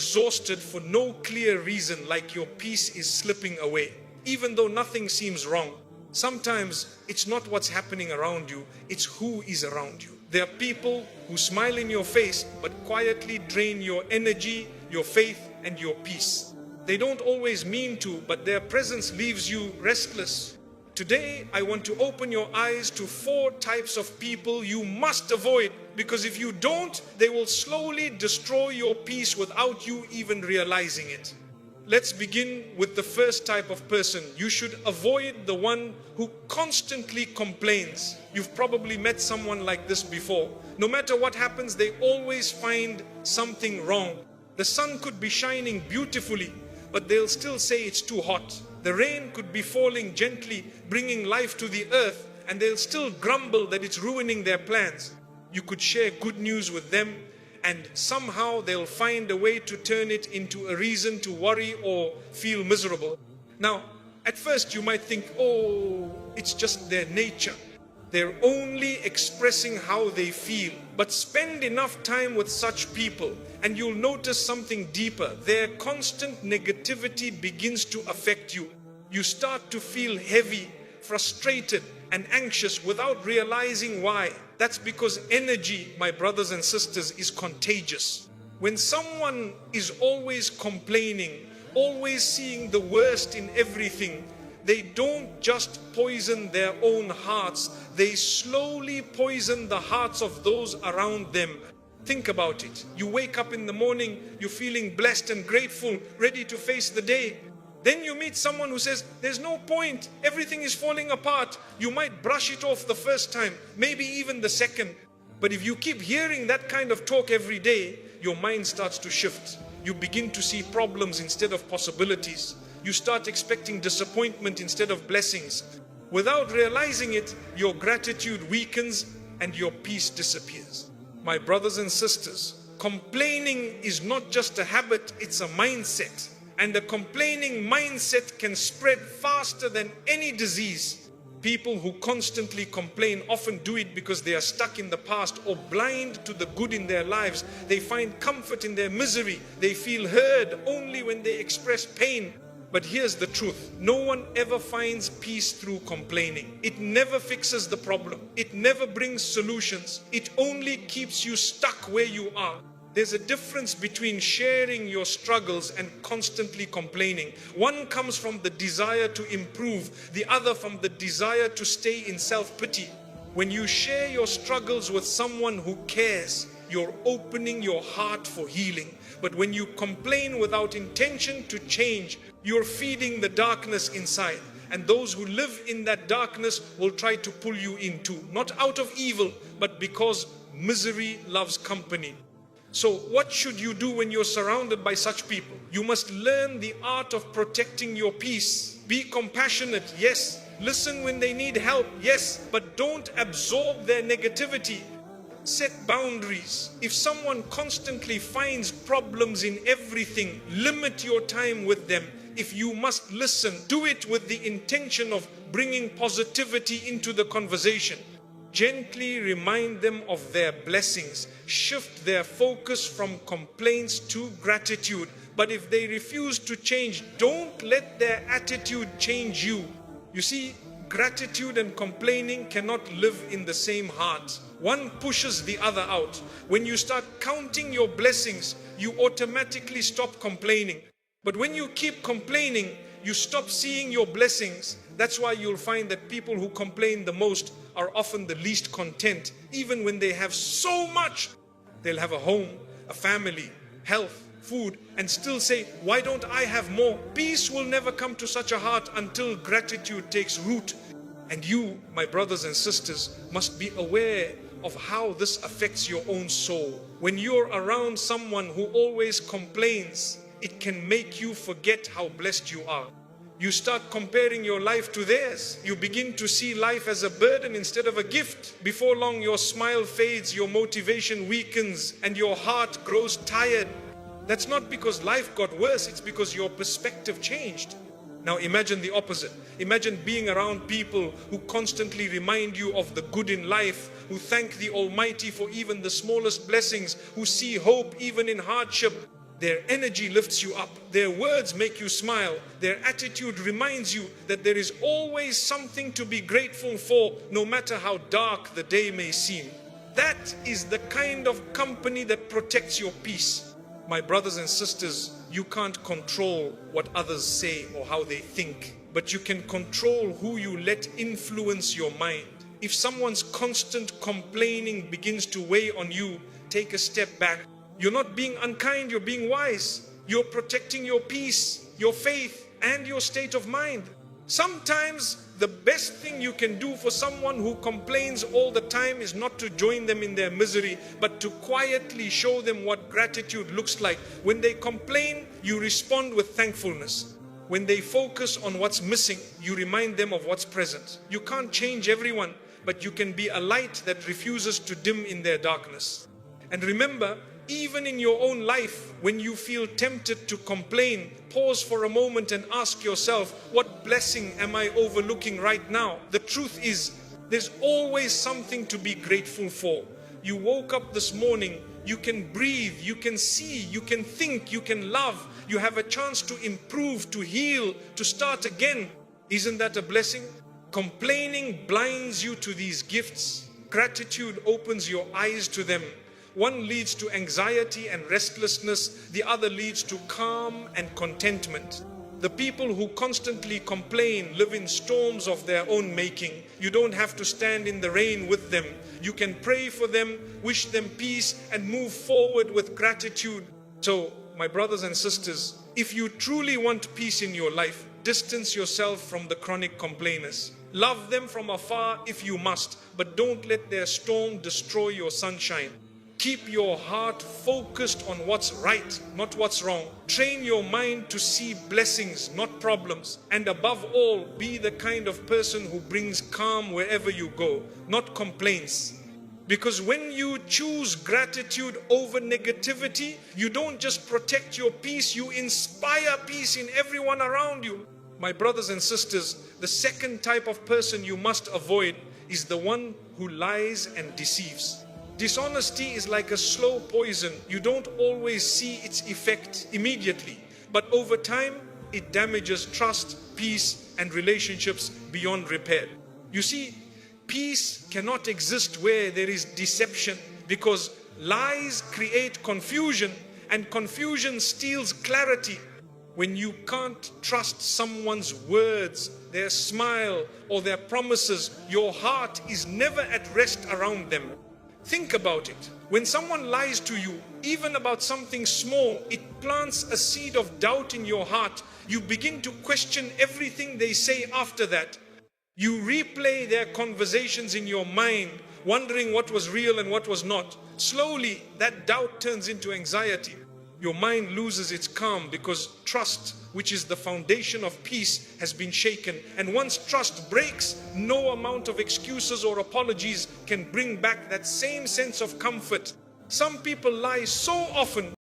exhausted for no clear reason, like your peace is slipping away, even though nothing seems wrong. Sometimes it's not what's happening around you, it's who is around you. There are people who smile in your face but quietly drain your energy, your faith, and your peace. They don't always mean to, but their presence leaves you restless. Today, I want to open your eyes to 4 types of people you must avoid, because if you don't, they will slowly destroy your peace without you even realizing it. Let's begin with the first type of person. You should avoid the one who constantly complains. You've probably met someone like this before. No matter what happens, they always find something wrong. The sun could be shining beautifully, but they'll still say it's too hot. The rain could be falling gently, bringing life to the earth, and they'll still grumble that it's ruining their plans. You could share good news with them, and somehow they'll find a way to turn it into a reason to worry or feel miserable. Now, at first you might think, oh, it's just their nature. They're only expressing how they feel. But spend enough time with such people and you'll notice something deeper. Their constant negativity begins to affect you. You start to feel heavy, frustrated, and anxious without realizing why. That's because energy, my brothers and sisters, is contagious. When someone is always complaining, always seeing the worst in everything, they don't just poison their own hearts, they slowly poison the hearts of those around them. Think about it. You wake up in the morning, you're feeling blessed and grateful, ready to face the day. Then you meet someone who says, there's no point, everything is falling apart. You might brush it off the first time, maybe even the second. But if you keep hearing that kind of talk every day, your mind starts to shift. You begin to see problems instead of possibilities. You start expecting disappointment instead of blessings. Without realizing it, your gratitude weakens and your peace disappears. My brothers and sisters, complaining is not just a habit, it's a mindset. And a complaining mindset can spread faster than any disease. People who constantly complain often do it because they are stuck in the past or blind to the good in their lives. They find comfort in their misery. They feel heard only when they express pain. But here's the truth. No one ever finds peace through complaining. It never fixes the problem. It never brings solutions. It only keeps you stuck where you are. There's a difference between sharing your struggles and constantly complaining. One comes from the desire to improve, the other from the desire to stay in self-pity. When you share your struggles with someone who cares, you're opening your heart for healing. But when you complain without intention to change, you're feeding the darkness inside. And those who live in that darkness will try to pull you in too. Not out of evil, but because misery loves company. So what should you do when you're surrounded by such people? You must learn the art of protecting your peace. Be compassionate, yes. Listen when they need help, yes. But don't absorb their negativity. Set boundaries. If someone constantly finds problems in everything, limit your time with them. If you must listen, do it with the intention of bringing positivity into the conversation. Gently remind them of their blessings. Shift their focus from complaints to gratitude. But if they refuse to change, don't let their attitude change you. You see, gratitude and complaining cannot live in the same heart. One pushes the other out. When you start counting your blessings, you automatically stop complaining. But when you keep complaining, you stop seeing your blessings. That's why you'll find that people who complain the most are often the least content. Even when they have so much, they'll have a home, a family, health, food, and still say, why don't I have more? Peace will never come to such a heart until gratitude takes root. And you, my brothers and sisters, must be aware of how this affects your own soul. When you're around someone who always complains, it can make you forget how blessed you are. You start comparing your life to theirs. You begin to see life as a burden instead of a gift. Before long, your smile fades, your motivation weakens, and your heart grows tired. That's not because life got worse, it's because your perspective changed. Now imagine the opposite. Imagine being around people who constantly remind you of the good in life, who thank the Almighty for even the smallest blessings, who see hope even in hardship. Their energy lifts you up. Their words make you smile. Their attitude reminds you that there is always something to be grateful for, no matter how dark the day may seem. That is the kind of company that protects your peace. My brothers and sisters, you can't control what others say or how they think, but you can control who you let influence your mind. If someone's constant complaining begins to weigh on you, take a step back. You're not being unkind, you're being wise. You're protecting your peace, your faith, and your state of mind. Sometimes the best thing you can do for someone who complains all the time is not to join them in their misery, but to quietly show them what gratitude looks like. When they complain, you respond with thankfulness. When they focus on what's missing, you remind them of what's present. You can't change everyone, but you can be a light that refuses to dim in their darkness. And remember, even in your own life, when you feel tempted to complain, pause for a moment and ask yourself, what blessing am I overlooking right now? The truth is, there's always something to be grateful for. You woke up this morning, you can breathe, you can see, you can think, you can love. You have a chance to improve, to heal, to start again. Isn't that a blessing? Complaining blinds you to these gifts. Gratitude opens your eyes to them. One leads to anxiety and restlessness, the other leads to calm and contentment. The people who constantly complain live in storms of their own making. You don't have to stand in the rain with them. You can pray for them, wish them peace, and move forward with gratitude. So, my brothers and sisters, if you truly want peace in your life, distance yourself from the chronic complainers. Love them from afar if you must, but don't let their storm destroy your sunshine. Keep your heart focused on what's right, not what's wrong. Train your mind to see blessings, not problems. And above all, be the kind of person who brings calm wherever you go, not complaints. Because when you choose gratitude over negativity, you don't just protect your peace, you inspire peace in everyone around you. My brothers and sisters, the second type of person you must avoid is the one who lies and deceives. Dishonesty is like a slow poison. You don't always see its effect immediately, but over time, it damages trust, peace, and relationships beyond repair. You see, peace cannot exist where there is deception, because lies create confusion, and confusion steals clarity. When you can't trust someone's words, their smile, or their promises, your heart is never at rest around them. Think about it. When someone lies to you, even about something small, it plants a seed of doubt in your heart. You begin to question everything they say after that. You replay their conversations in your mind, wondering what was real and what was not. Slowly, that doubt turns into anxiety. Your mind loses its calm because trust, which is the foundation of peace, has been shaken. And once trust breaks, no amount of excuses or apologies can bring back that same sense of comfort. Some people lie so often